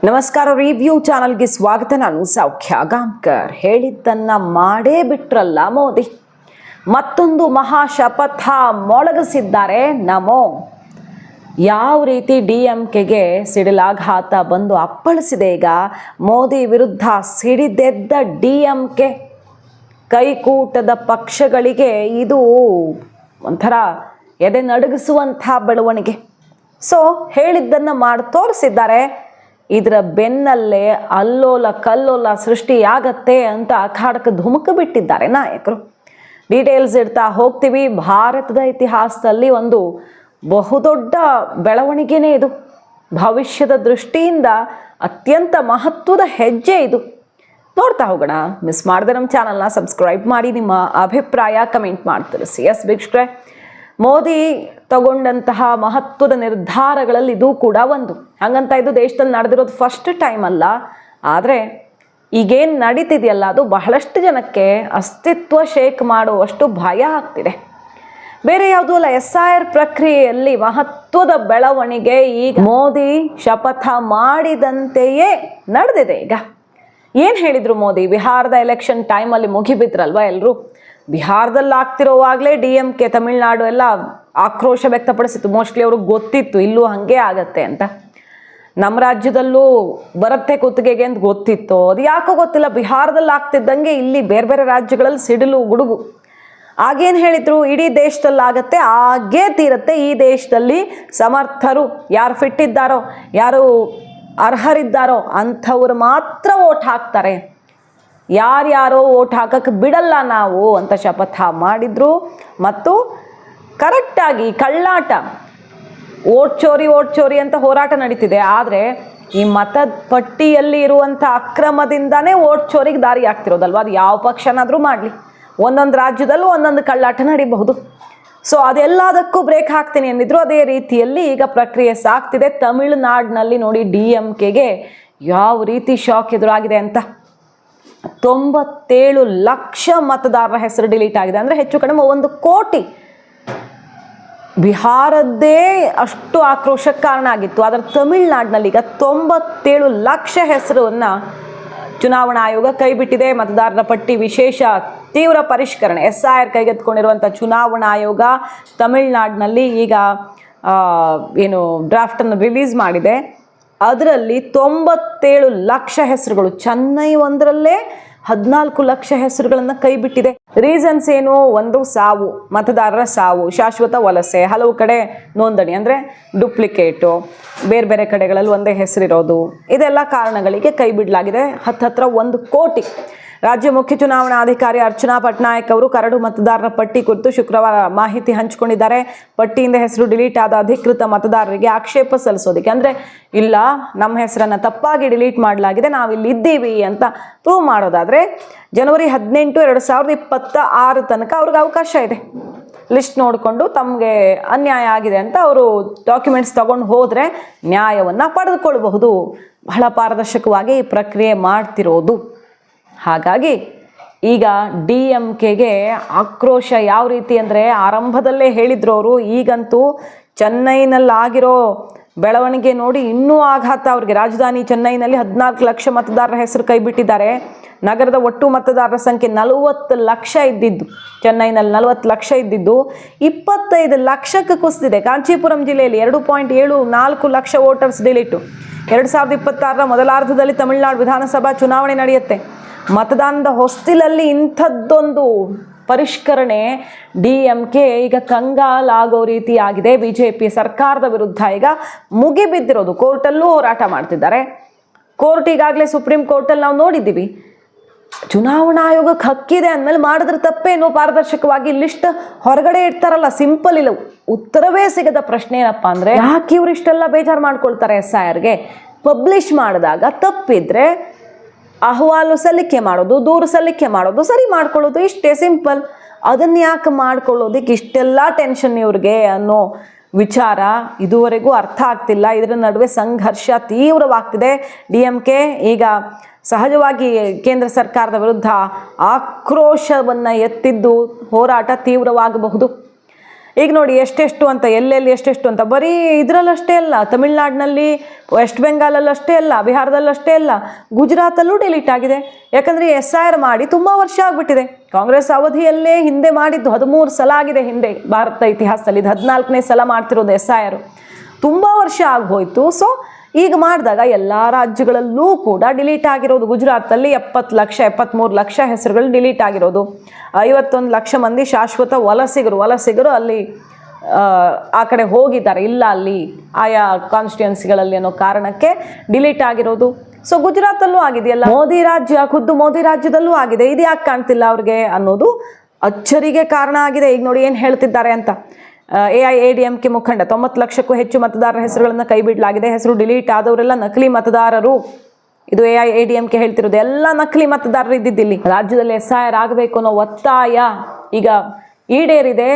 ನಮಸ್ಕಾರ. ರಿವ್ಯೂ ಚಾನಲ್ಗೆ ಸ್ವಾಗತ. ನಾನು ಸೌಖ್ಯ ಗಾಂವ್ಕರ್. ಹೇಳಿದ್ದನ್ನ ಮಾಡೇ ಬಿಟ್ರಲ್ಲ ಮೋದಿ. ಮತ್ತೊಂದು ಮಹಾ ಶಪಥ ಮೊಳಗಿಸಿದ್ದಾರೆ ನಮೋ. ಯಾವ ರೀತಿ DMKಗೆ ಸಿಡಿಲಾಘಾತ ಬಂದು ಅಪ್ಪಳಿಸಿದೆ. ಈಗ ಮೋದಿ ವಿರುದ್ಧ ಸಿಡಿದೆದ್ದ DMK ಕೈಕೂಟದ ಪಕ್ಷಗಳಿಗೆ ಇದು ಒಂಥರ ಎದೆ ನಡುಗಿಸುವಂಥ ಬೆಳವಣಿಗೆ. ಸೊ ಹೇಳಿದ್ದನ್ನು ಮಾಡಿ ತೋರಿಸಿದ್ದಾರೆ. ಇದರ ಬೆನ್ನಲ್ಲೇ ಅಲ್ಲೋಲ ಕಲ್ಲೋಲ ಸೃಷ್ಟಿಯಾಗತ್ತೆ ಅಂತ ಅಖಾಡಕ್ಕೆ ಧುಮುಕು ಬಿಟ್ಟಿದ್ದಾರೆ ನಾಯಕರು. ಡೀಟೇಲ್ಸ್ ಇಡ್ತಾ ಹೋಗ್ತೀವಿ. ಭಾರತದ ಇತಿಹಾಸದಲ್ಲಿ ಒಂದು ಬಹುದೊಡ್ಡ ಬೆಳವಣಿಗೆನೇ ಇದು. ಭವಿಷ್ಯದ ದೃಷ್ಟಿಯಿಂದ ಅತ್ಯಂತ ಮಹತ್ವದ ಹೆಜ್ಜೆ ಇದು. ನೋಡ್ತಾ ಹೋಗೋಣ. ಮಿಸ್ ಮಾಡದೆ ನಮ್ಮ ಚಾನಲ್ನ ಸಬ್ಸ್ಕ್ರೈಬ್ ಮಾಡಿ, ನಿಮ್ಮ ಅಭಿಪ್ರಾಯ ಕಮೆಂಟ್ ಮಾಡಿ ತಿಳಿಸಿ. ಎಸ್ ವೀಕ್ಷಕರೇ, ಮೋದಿ ತಗೊಂಡಂತಹ ಮಹತ್ವದ ನಿರ್ಧಾರಗಳಲ್ಲಿ ಇದು ಕೂಡ ಒಂದು. ಹಾಗಂತ ಇದು ದೇಶದಲ್ಲಿ ನಡೆದಿರೋದು ಫಸ್ಟ್ ಟೈಮ್ ಅಲ್ಲ. ಆದರೆ ಈಗೇನು ನಡೀತಿದೆಯಲ್ಲ ಅದು ಬಹಳಷ್ಟು ಜನಕ್ಕೆ ಅಸ್ತಿತ್ವ ಶೇಕ್ ಮಾಡುವಷ್ಟು ಭಯ ಆಗ್ತಿದೆ. ಬೇರೆ ಯಾವುದೂ ಅಲ್ಲ, SIR ಪ್ರಕ್ರಿಯೆಯಲ್ಲಿ ಮಹತ್ವದ ಬೆಳವಣಿಗೆ ಈಗ ಮೋದಿ ಶಪಥ ಮಾಡಿದಂತೆಯೇ ನಡೆದಿದೆ. ಈಗ ಏನು ಹೇಳಿದರು ಮೋದಿ? ಬಿಹಾರದ ಎಲೆಕ್ಷನ್ ಟೈಮಲ್ಲಿ ಮುಗಿಬಿದ್ರಲ್ವ ಎಲ್ಲರೂ. ಬಿಹಾರದಲ್ಲಿ ಆಗ್ತಿರೋವಾಗಲೇ DMK ತಮಿಳ್ನಾಡು ಎಲ್ಲ ಆಕ್ರೋಶ ವ್ಯಕ್ತಪಡಿಸಿತ್ತು. ಮೋಸ್ಟ್ಲಿ ಅವ್ರಿಗೆ ಗೊತ್ತಿತ್ತು ಇಲ್ಲೂ ಹಾಗೆ ಆಗತ್ತೆ ಅಂತ. ನಮ್ಮ ರಾಜ್ಯದಲ್ಲೂ ಬರುತ್ತೆ ಕುತ್ತಿಗೆಗೆ ಅಂತ ಗೊತ್ತಿತ್ತು. ಅದು ಯಾಕೋ ಗೊತ್ತಿಲ್ಲ, ಬಿಹಾರದಲ್ಲಿ ಆಗ್ತಿದ್ದಂಗೆ ಇಲ್ಲಿ ಬೇರೆ ಬೇರೆ ರಾಜ್ಯಗಳಲ್ಲಿ ಸಿಡಿಲು ಗುಡುಗು. ಆಗೇನು ಹೇಳಿದ್ರು? ಇಡೀ ದೇಶದಲ್ಲಿ ಆಗತ್ತೆ, ಆಗೇ ತೀರತ್ತೆ. ಈ ದೇಶದಲ್ಲಿ ಸಮರ್ಥರು ಯಾರು ಫಿಟ್ ಇದ್ದಾರೋ, ಯಾರು ಅರ್ಹರಿದ್ದಾರೋ ಅಂಥವ್ರು ಮಾತ್ರ ಓಟ್ ಹಾಕ್ತಾರೆ, ಯಾರ್ಯಾರೋ ಓಟ್ ಹಾಕಕ್ಕೆ ಬಿಡಲ್ಲ ನಾವು ಅಂತ ಶಪಥ ಮಾಡಿದ್ರು. ಮತ್ತು ಕರೆಕ್ಟಾಗಿ ಕಳ್ಳಾಟ, ಓಟ್ ಚೋರಿ ಅಂತ ಹೋರಾಟ ನಡೀತಿದೆ. ಆದರೆ ಈ ಮತದ ಪಟ್ಟಿಯಲ್ಲಿ ಇರುವಂಥ ಅಕ್ರಮದಿಂದಾನೇ ಓಟ್ ಚೋರಿಗೆ ದಾರಿ ಆಗ್ತಿರೋದಲ್ವ. ಅದು ಯಾವ ಪಕ್ಷನಾದರೂ ಮಾಡಲಿ, ಒಂದೊಂದು ರಾಜ್ಯದಲ್ಲೂ ಒಂದೊಂದು ಕಳ್ಳಾಟ ನಡೀಬಹುದು. ಸೊ ಅದೆಲ್ಲದಕ್ಕೂ ಬ್ರೇಕ್ ಹಾಕ್ತೀನಿ ಅಂದಿದ್ರು. ಅದೇ ರೀತಿಯಲ್ಲಿ ಈಗ ಪ್ರಕ್ರಿಯೆ ಸಾಗ್ತಿದೆ. ತಮಿಳುನಾಡಿನಲ್ಲಿ ನೋಡಿ DMKಗೆ ಯಾವ ರೀತಿ ಶಾಕ್ ಎದುರಾಗಿದೆ ಅಂತ. 97 ಲಕ್ಷ ಮತದಾರರ ಹೆಸರು ಡಿಲೀಟ್ ಆಗಿದೆ. ಅಂದರೆ ಹೆಚ್ಚು ಕಡಿಮೆ 1 ಕೋಟಿ. ಬಿಹಾರದ್ದೇ ಅಷ್ಟು ಆಕ್ರೋಶಕ್ಕೆ ಕಾರಣ ಆಗಿತ್ತು. ಆದರೆ ತಮಿಳುನಾಡಿನಲ್ಲಿ ಈಗ 97 ಲಕ್ಷ ಹೆಸರನ್ನು ಚುನಾವಣಾ ಆಯೋಗ ಕೈಬಿಟ್ಟಿದೆ. ಮತದಾರರ ಪಟ್ಟಿ ವಿಶೇಷ ತೀವ್ರ ಪರಿಷ್ಕರಣೆ SIR ಕೈಗೆತ್ತಿಕೊಂಡಿರುವಂಥ ಚುನಾವಣಾ ಆಯೋಗ ತಮಿಳುನಾಡಿನಲ್ಲಿ ಈಗ ಏನು ಡ್ರಾಫ್ಟನ್ನು ರಿಲೀಸ್ ಮಾಡಿದೆ. ಅದರಲ್ಲಿ 97 ಲಕ್ಷ ಹೆಸರುಗಳು, ಚೆನ್ನೈ ಒಂದರಲ್ಲೇ 14 ಲಕ್ಷ ಹೆಸರುಗಳನ್ನು ಕೈಬಿಟ್ಟಿದೆ. ರೀಸನ್ಸ್ ಏನು? ಒಂದು, ಸಾವು, ಮತದಾರರ ಸಾವು, ಶಾಶ್ವತ ವಲಸೆ, ಹಲವು ಕಡೆ ನೋಂದಣಿ ಅಂದರೆ ಡುಪ್ಲಿಕೇಟು, ಬೇರೆ ಬೇರೆ ಕಡೆಗಳಲ್ಲಿ ಒಂದೇ ಹೆಸರಿರೋದು, ಇದೆಲ್ಲ ಕಾರಣಗಳಿಗೆ ಕೈ ಬಿಡಲಾಗಿದೆ. ಹತ್ತಿರ 1 ಕೋಟಿ. ರಾಜ್ಯ ಮುಖ್ಯ ಚುನಾವಣಾಧಿಕಾರಿ ಅರ್ಚನಾ ಪಟ್ನಾಯಕ್ ಅವರು ಕರಡು ಮತದಾರರ ಪಟ್ಟಿ ಕುರಿತು ಶುಕ್ರವಾರ ಮಾಹಿತಿ ಹಂಚಿಕೊಂಡಿದ್ದಾರೆ. ಪಟ್ಟಿಯಿಂದ ಹೆಸರು ಡಿಲೀಟ್ ಆದ ಅಧಿಕೃತ ಮತದಾರರಿಗೆ ಆಕ್ಷೇಪ ಸಲ್ಲಿಸೋದಕ್ಕೆ, ಅಂದರೆ ಇಲ್ಲ ನಮ್ಮ ಹೆಸರನ್ನು ತಪ್ಪಾಗಿ ಡಿಲೀಟ್ ಮಾಡಲಾಗಿದೆ, ನಾವಿಲ್ಲಿ ಇದ್ದೀವಿ ಅಂತ ಪ್ರೂವ್ ಮಾಡೋದಾದರೆ ಜನವರಿ 18, 2026 ತನಕ ಅವ್ರಿಗೆ ಅವಕಾಶ ಇದೆ. ಲಿಸ್ಟ್ ನೋಡಿಕೊಂಡು ತಮಗೆ ಅನ್ಯಾಯ ಆಗಿದೆ ಅಂತ ಅವರು ಡಾಕ್ಯುಮೆಂಟ್ಸ್ ತಗೊಂಡು ಹೋದರೆ ನ್ಯಾಯವನ್ನು ಪಡೆದುಕೊಳ್ಳಬಹುದು. ಬಹಳ ಪಾರದರ್ಶಕವಾಗಿ ಈ ಪ್ರಕ್ರಿಯೆ ಮಾಡ್ತಿರೋದು. ಹಾಗಾಗಿ ಈಗ DMKಗೆ ಆಕ್ರೋಶ ಯಾವ ರೀತಿ ಅಂದರೆ, ಆರಂಭದಲ್ಲೇ ಹೇಳಿದ್ರು ಅವರು, ಈಗಂತೂ ಚೆನ್ನೈನಲ್ಲಾಗಿರೋ ಬೆಳವಣಿಗೆ ನೋಡಿ ಇನ್ನೂ ಆಘಾತ ಅವ್ರಿಗೆ. ರಾಜಧಾನಿ ಚೆನ್ನೈನಲ್ಲಿ 14 ಲಕ್ಷ ಮತದಾರರ ಹೆಸರು ಕೈಬಿಟ್ಟಿದ್ದಾರೆ. ನಗರದ ಒಟ್ಟು ಮತದಾರರ ಸಂಖ್ಯೆ 40 ಲಕ್ಷ ಇದ್ದಿದ್ದು, ಚೆನ್ನೈನಲ್ಲಿ 40 ಲಕ್ಷ ಇದ್ದಿದ್ದು 25 ಲಕ್ಷಕ್ಕೆ ಕುಸಿದಿದೆ. ಕಾಂಚೀಪುರಂ ಜಿಲ್ಲೆಯಲ್ಲಿ 2.74 ಲಕ್ಷ ವೋಟರ್ಸ್ ಡಿಲೀಟು. 2026ರ ಮೊದಲಾರ್ಧದಲ್ಲಿ ತಮಿಳುನಾಡು ವಿಧಾನಸಭಾ ಚುನಾವಣೆ ನಡೆಯುತ್ತೆ. ಮತದಾನದ ಹೊಸ್ತಿಲಲ್ಲಿ ಇಂಥದ್ದೊಂದು ಪರಿಷ್ಕರಣೆ DMK ಈಗ ಕಂಗಾಲಾಗೋ ರೀತಿ ಆಗಿದೆ. BJP ಸರ್ಕಾರದ ವಿರುದ್ಧ ಈಗ ಮುಗಿಬಿದ್ದಿರೋದು. ಕೋರ್ಟಲ್ಲೂ ಹೋರಾಟ ಮಾಡ್ತಿದ್ದಾರೆ. ಕೋರ್ಟ್ ಈಗಾಗಲೇ ಸುಪ್ರೀಂ ಕೋರ್ಟಲ್ಲಿ ನಾವು ನೋಡಿದ್ದೀವಿ, ಚುನಾವಣಾ ಆಯೋಗಕ್ಕೆ ಹಕ್ಕಿದೆ ಅಂದಮೇಲೆ ಮಾಡಿದ್ರೆ ತಪ್ಪೇನು? ಪಾರದರ್ಶಕವಾಗಿ ಲಿಸ್ಟ್ ಹೊರಗಡೆ ಇಡ್ತಾರಲ್ಲ, ಸಿಂಪಲ್ ಇಲ್ಲ. ಉತ್ತರವೇ ಸಿಗದ ಪ್ರಶ್ನೆ ಏನಪ್ಪ ಅಂದರೆ, ಯಾಕೆ ಇವ್ರು ಇಷ್ಟೆಲ್ಲ ಬೇಜಾರು ಮಾಡ್ಕೊಳ್ತಾರೆ? SIRಗೆ ಪಬ್ಲಿಷ್ ಮಾಡಿದಾಗ ತಪ್ಪಿದ್ರೆ ಅಹವಾಲು ಸಲ್ಲಿಕೆ ಮಾಡೋದು, ದೂರು ಸಲ್ಲಿಕೆ ಮಾಡೋದು, ಸರಿ ಮಾಡ್ಕೊಳ್ಳೋದು, ಇಷ್ಟೇ ಸಿಂಪಲ್. ಅದನ್ನು ಯಾಕೆ ಮಾಡ್ಕೊಳ್ಳೋದಕ್ಕೆ ಇಷ್ಟೆಲ್ಲ ಟೆನ್ಷನ್ ಇವ್ರಿಗೆ ಅನ್ನೋ ವಿಚಾರ ಇದುವರೆಗೂ ಅರ್ಥ ಆಗ್ತಿಲ್ಲ. ಇದರ ನಡುವೆ ಸಂಘರ್ಷ ತೀವ್ರವಾಗ್ತಿದೆ. DMK ಈಗ ಸಹಜವಾಗಿ ಕೇಂದ್ರ ಸರ್ಕಾರದ ವಿರುದ್ಧ ಆಕ್ರೋಶವನ್ನು ಎತ್ತಿದ್ದು ಹೋರಾಟ ತೀವ್ರವಾಗಬಹುದು. ಈಗ ನೋಡಿ ಎಷ್ಟೆಷ್ಟು ಅಂತ, ಎಲ್ಲೆಲ್ಲಿ ಎಷ್ಟೆಷ್ಟು ಅಂತ, ಬರೀ ಇದರಲ್ಲಷ್ಟೇ ಅಲ್ಲ, ತಮಿಳ್ನಾಡಿನಲ್ಲಿ, ವೆಸ್ಟ್ ಬೆಂಗಾಲಲ್ಲಷ್ಟೇ ಅಲ್ಲ, ಬಿಹಾರದಲ್ಲಷ್ಟೇ ಅಲ್ಲ, ಗುಜರಾತಲ್ಲೂ ಡಿಲೀಟ್ ಆಗಿದೆ. ಯಾಕಂದರೆ SIR ಮಾಡಿ ತುಂಬ ವರ್ಷ ಆಗಿಬಿಟ್ಟಿದೆ. ಕಾಂಗ್ರೆಸ್ ಅವಧಿಯಲ್ಲೇ ಹಿಂದೆ ಮಾಡಿದ್ದು 13 ಸಲ ಆಗಿದೆ ಹಿಂದೆ ಭಾರತ ಇತಿಹಾಸದಲ್ಲಿ. ಇದು 14ನೇ ಸಲ ಮಾಡ್ತಿರೋದು SIR. ತುಂಬ ವರ್ಷ ಆಗೋಯ್ತು. ಸೊ ಈಗ ಮಾಡಿದಾಗ ಎಲ್ಲ ರಾಜ್ಯಗಳಲ್ಲೂ ಕೂಡ ಡಿಲೀಟ್ ಆಗಿರೋದು. ಗುಜರಾತಲ್ಲಿ 73 ಲಕ್ಷ ಹೆಸರುಗಳು ಡಿಲೀಟ್ ಆಗಿರೋದು. 51 ಲಕ್ಷ ಮಂದಿ ಶಾಶ್ವತ ವಲಸಿಗರು ಅಲ್ಲಿ ಆ ಕಡೆ ಹೋಗಿದ್ದಾರೆ, ಇಲ್ಲ ಅಲ್ಲಿ ಆಯಾ ಕಾನ್ಸ್ಟಿಟ್ಯೂನ್ಸಿಗಳಲ್ಲಿ ಅನ್ನೋ ಕಾರಣಕ್ಕೆ ಡಿಲೀಟ್ ಆಗಿರೋದು. ಸೊ ಗುಜರಾತಲ್ಲೂ ಆಗಿದೆಯಲ್ಲ, ಖುದ್ದು ಮೋದಿ ರಾಜ್ಯದಲ್ಲೂ ಆಗಿದೆ. ಇದು ಯಾಕೆ ಕಾಣ್ತಿಲ್ಲ ಅವ್ರಿಗೆ ಅನ್ನೋದು ಅಚ್ಚರಿಗೆ ಕಾರಣ ಆಗಿದೆ. ಈಗ ನೋಡಿ ಏನು ಹೇಳ್ತಿದ್ದಾರೆ ಅಂತ. AIADMK ಮುಖಂಡ 90 ಲಕ್ಷಕ್ಕೂ ಹೆಚ್ಚು ಮತದಾರರ ಹೆಸರುಗಳನ್ನು ಕೈಬಿಡಲಾಗಿದೆ. ಹೆಸರು ಡಿಲೀಟ್ ಆದವರೆಲ್ಲ ನಕಲಿ ಮತದಾರರು. ಇದು AIADMK ಹೇಳ್ತಿರೋದು. ಎಲ್ಲ ನಕಲಿ ಮತದಾರರು ಇದ್ದಿದ್ದಿಲ್ಲಿ. ರಾಜ್ಯದಲ್ಲಿ SIR ಆಗಬೇಕು ಅನ್ನೋ ಒತ್ತಾಯ ಈಗ ಈಡೇರಿದೆ.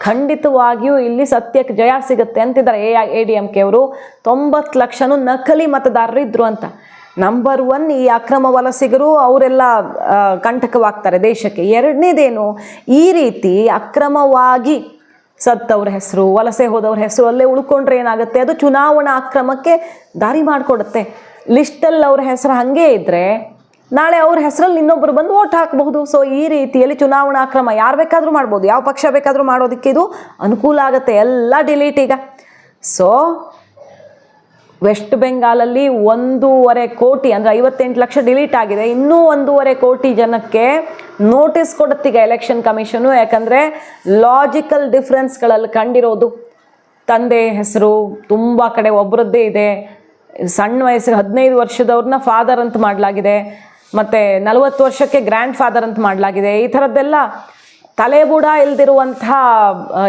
ಖಂಡಿತವಾಗಿಯೂ ಇಲ್ಲಿ ಸತ್ಯಕ್ಕೆ ಜಯ ಸಿಗುತ್ತೆ ಅಂತಿದ್ದಾರೆ AIADMK ಅವರು. 90 ಲಕ್ಷನೂ ನಕಲಿ ಮತದಾರರು ಇದ್ರು ಅಂತ. ನಂಬರ್ 1 ಈ ಅಕ್ರಮ ವಲಸಿಗರು, ಅವರೆಲ್ಲ ಕಂಟಕವಾಗ್ತಾರೆ ದೇಶಕ್ಕೆ. ಎರಡನೇದೇನು, ಈ ರೀತಿ ಅಕ್ರಮವಾಗಿ ಸತ್ತವ್ರ ಹೆಸರು, ವಲಸೆ ಹೋದವ್ರ ಹೆಸರು ಅಲ್ಲೇ ಉಳ್ಕೊಂಡ್ರೆ ಏನಾಗುತ್ತೆ, ಅದು ಚುನಾವಣಾ ಅಕ್ರಮಕ್ಕೆ ದಾರಿ ಮಾಡಿಕೊಡುತ್ತೆ. ಲಿಸ್ಟಲ್ಲಿ ಅವ್ರ ಹೆಸರು ಹಾಗೇ ಇದ್ದರೆ ನಾಳೆ ಅವ್ರ ಹೆಸರಲ್ಲಿ ಇನ್ನೊಬ್ಬರು ಬಂದು ವೋಟ್ ಹಾಕಬಹುದು. ಸೊ ಈ ರೀತಿಯಲ್ಲಿ ಚುನಾವಣಾ ಅಕ್ರಮ ಯಾರು ಬೇಕಾದರೂ ಮಾಡ್ಬೋದು, ಯಾವ ಪಕ್ಷ ಬೇಕಾದರೂ ಮಾಡೋದಕ್ಕೆ ಇದು ಅನುಕೂಲ ಆಗುತ್ತೆ. ಎಲ್ಲ ಡಿಲೀಟ್ ಈಗ. ಸೊ ವೆಸ್ಟ್ ಬೆಂಗಾಲಲ್ಲಿ 1.5 ಕೋಟಿ ಅಂದರೆ 58 ಲಕ್ಷ ಡಿಲೀಟ್ ಆಗಿದೆ. ಇನ್ನೂ 1.5 ಕೋಟಿ ಜನಕ್ಕೆ ನೋಟಿಸ್ ಕೊಡುತ್ತೀಗ ಎಲೆಕ್ಷನ್ ಕಮಿಷನು. ಯಾಕಂದರೆ ಲಾಜಿಕಲ್ ಡಿಫ್ರೆನ್ಸ್ಗಳಲ್ಲಿ ಕಂಡಿರೋದು. ತಂದೆ ಹೆಸರು ತುಂಬ ಕಡೆ ಒಬ್ಬರದ್ದೇ ಇದೆ. ಸಣ್ಣ ವಯಸ್ಸಿಗೆ 15 ವರ್ಷದವ್ರನ್ನ ಫಾದರ್ ಅಂತ ಮಾಡಲಾಗಿದೆ, ಮತ್ತು 40 ವರ್ಷಕ್ಕೆ ಗ್ರ್ಯಾಂಡ್ ಫಾದರ್ ಅಂತ ಮಾಡಲಾಗಿದೆ. ಈ ಥರದ್ದೆಲ್ಲ ತಲೆಬೂಡ ಇಲ್ದಿರುವಂಥ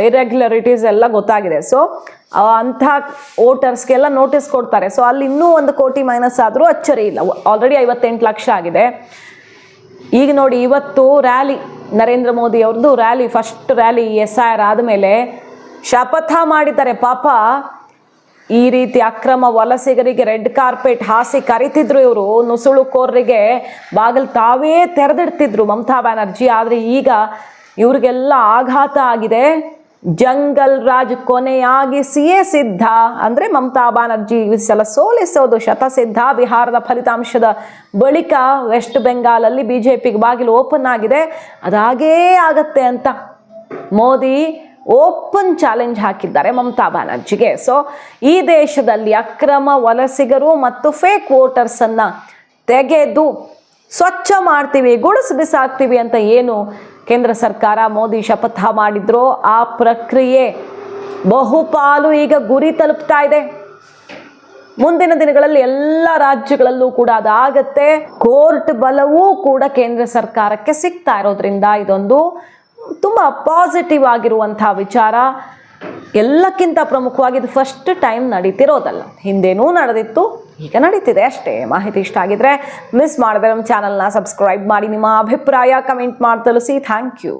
ಇರೆಗ್ಯುಲರಿಟೀಸ್ ಎಲ್ಲ ಗೊತ್ತಾಗಿದೆ. ಸೊ ಅಂಥ ವೋಟರ್ಸ್ಗೆಲ್ಲ ನೋಟಿಸ್ ಕೊಡ್ತಾರೆ. ಸೊ ಅಲ್ಲಿ ಇನ್ನೂ 1 ಕೋಟಿ ಮೈನಸ್ ಆದರೂ ಅಚ್ಚರಿ ಇಲ್ಲ. ಆಲ್ರೆಡಿ 58 ಲಕ್ಷ ಆಗಿದೆ. ಈಗ ನೋಡಿ, ಇವತ್ತು ರ್ಯಾಲಿ, ನರೇಂದ್ರ ಮೋದಿ ಅವ್ರದ್ದು ರ್ಯಾಲಿ, ಫಸ್ಟ್ ರ್ಯಾಲಿ SIR ಆದಮೇಲೆ ಶಪಥ ಮಾಡಿದ್ದಾರೆ. ಪಾಪ ಈ ರೀತಿ ಅಕ್ರಮ ವಲಸಿಗರಿಗೆ ರೆಡ್ ಕಾರ್ಪೆಟ್ ಹಾಸಿ ಕರಿತಿದ್ರು ಇವರು. ನುಸುಳುಕೋರರಿಗೆ ಬಾಗಿಲು ತಾವೇ ತೆರೆದಿಡ್ತಿದ್ರು ಮಮತಾ ಬ್ಯಾನರ್ಜಿ. ಆದರೆ ಈಗ ಇವ್ರಿಗೆಲ್ಲ ಆಘಾತ ಆಗಿದೆ. ಜಂಗಲ್ ರಾಜ್ ಕೊನೆಯಾಗಿಸಿಯೇ ಸಿದ್ಧ ಅಂದರೆ ಮಮತಾ ಬ್ಯಾನರ್ಜಿ ಈ ಸಲ ಸೋಲಿಸೋದು ಶತಸಿದ್ಧ. ಬಿಹಾರದ ಫಲಿತಾಂಶದ ಬಳಿಕ ವೆಸ್ಟ್ ಬೆಂಗಾಲಲ್ಲಿ BJPಗೆ ಬಾಗಿಲು ಓಪನ್ ಆಗಿದೆ. ಅದಾಗೇ ಆಗತ್ತೆ ಅಂತ ಮೋದಿ ಓಪನ್ ಚಾಲೆಂಜ್ ಹಾಕಿದ್ದಾರೆ ಮಮತಾ ಬ್ಯಾನರ್ಜಿಗೆ. ಸೊ ಈ ದೇಶದಲ್ಲಿ ಅಕ್ರಮ ವಲಸಿಗರು ಮತ್ತು ಫೇಕ್ ವೋಟರ್ಸನ್ನು ತೆಗೆದು ಸ್ವಚ್ಛ ಮಾಡ್ತೀವಿ, ಗುಡಿಸಿ ಬಿಸಾಕ್ತೀವಿ ಅಂತ ಏನು ಕೇಂದ್ರ ಸರ್ಕಾರ ಮೋದಿ ಶಪಥ ಮಾಡಿದ್ರೋ ಆ ಪ್ರಕ್ರಿಯೆ ಬಹುಪಾಲು ಈಗ ಗುರಿ ತಲುಪ್ತಾ ಇದೆ. ಮುಂದಿನ ದಿನಗಳಲ್ಲಿ ಎಲ್ಲ ರಾಜ್ಯಗಳಲ್ಲೂ ಕೂಡ ಅದಾಗತ್ತೆ. ಕೋರ್ಟ್ ಬಲವೂ ಕೂಡ ಕೇಂದ್ರ ಸರ್ಕಾರಕ್ಕೆ ಸಿಗ್ತಾ ಇರೋದ್ರಿಂದ ಇದೊಂದು ತುಂಬ ಪಾಸಿಟಿವ್ ಆಗಿರುವಂಥ ವಿಚಾರ. ಎಲ್ಲಕ್ಕಿಂತ ಪ್ರಮುಖವಾಗಿ ಇದು ಫಸ್ಟ್ ಟೈಮ್ ನಡೀತಿರೋದಲ್ಲ, ಹಿಂದೇನೂ ನಡೆದಿತ್ತು, ಈಗ ನಡೀತಿದೆ ಅಷ್ಟೇ. ಮಾಹಿತಿ ಇಷ್ಟ ಆಗಿದ್ರೆ ಮಿಸ್ ಮಾಡಿದ್ರೆ ನಮ್ಮ ಚಾನಲ್ನ ಸಬ್ಸ್ಕ್ರೈಬ್ ಮಾಡಿ, ನಿಮ್ಮ ಅಭಿಪ್ರಾಯ ಕಮೆಂಟ್ ಮಾಡಿ ತಿಳಿಸಿ. Thank you.